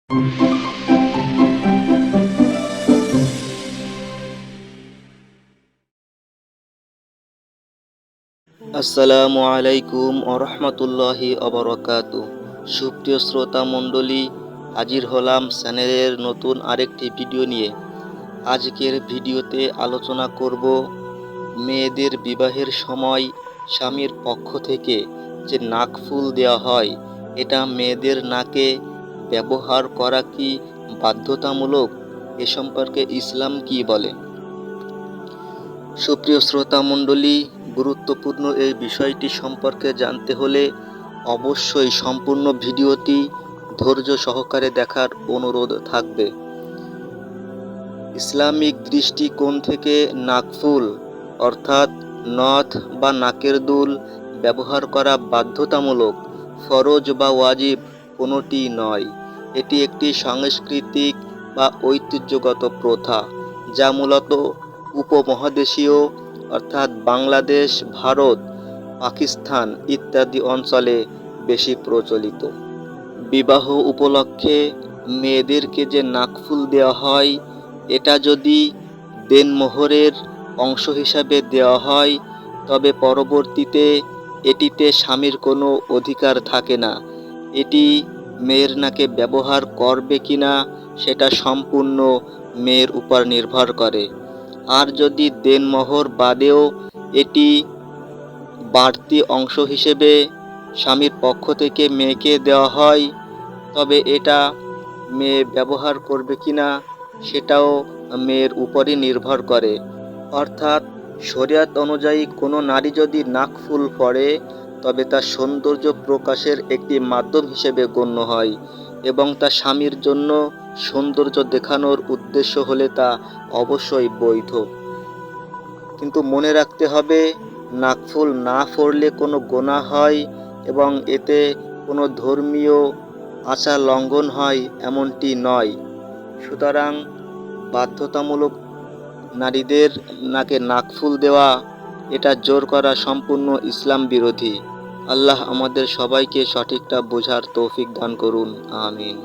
আসসালামু আলাইকুম ওরহমতুল্লাহি অবরকাতু। সুপ্রিয় শ্রোতা মণ্ডলী, হাজির হলাম চ্যানেলের নতুন আরেকটি ভিডিও নিয়ে। আজকের ভিডিওতে আলোচনা করব মেয়েদের বিবাহের সময় স্বামীর পক্ষ থেকে যে নাকফুল দেওয়া হয়, এটা মেয়েদের নাকে ব্যবহার করা কি বাধ্যতামূলক? এ সম্পর্কে ইসলাম কি বলে? সুপ্রিয় শ্রোতা মণ্ডলী, গুরুত্বপূর্ণ এই বিষয়টি সম্পর্কে জানতে হলে অবশ্যই সম্পূর্ণ ভিডিওটি ধৈর্য সহকারে দেখার অনুরোধ থাকবে। ইসলামিক দৃষ্টিকোণ থেকে নাকফুল অর্থাৎ নথ বা নাকের দুল ব্যবহার করা বাধ্যতামূলক, ফরজ বা ওয়াজিব কোনোটি নয়। এটি একটি সাংস্কৃতিক বা ঐতিহ্যগত প্রথা, যা মূলত উপমহাদেশীয় অর্থাৎ বাংলাদেশ, ভারত, পাকিস্তান ইত্যাদি অঞ্চলে বেশি প্রচলিত। বিবাহ উপলক্ষে মেয়েদেরকে যে নাকফুল দেওয়া হয়, এটা যদি দেনমোহরের অংশ হিসাবে দেওয়া হয়, তবে পরবর্তীতে এটিতে স্বামীর কোনো অধিকার থাকে না। এটি মেয়ের নাকে ব্যবহার করবে কিনা সেটা সম্পূর্ণ মেয়ের উপর নির্ভর করে। আর যদি দেনমোহর বাদেও এটি বাড়তি অংশ হিসেবে স্বামীর পক্ষ থেকে মেয়েকে দেওয়া হয়, তবে এটা মেয়ে ব্যবহার করবে কিনা সেটাও মেয়ের উপরই নির্ভর করে। অর্থাৎ শরিয়ত অনুযায়ী কোনো নারী যদি নাকফুল পরে, তবে তা সৌন্দর্য প্রকাশের একটি মাধ্যম হিসেবে গণ্য হয় এবং তা স্বামীর জন্য সৌন্দর্য দেখানোর উদ্দেশ্য হলে তা অবশ্যই বৈধ। কিন্তু মনে রাখতে হবে, নাকফুল না পরলে কোনো গুনাহ হয় এবং এতে কোনো ধর্মীয় আচার লঙ্ঘন হয় এমনটি নয়। সুতরাং বাধ্যতামূলক নারীদের নাকে নাকফুল দেওয়া, এটা জোর করা সম্পূর্ণ ইসলাম বিরোধী। আল্লাহ আমাদের সবাইকে সঠিকটা বোঝার তৌফিক দান করুন, আমিন।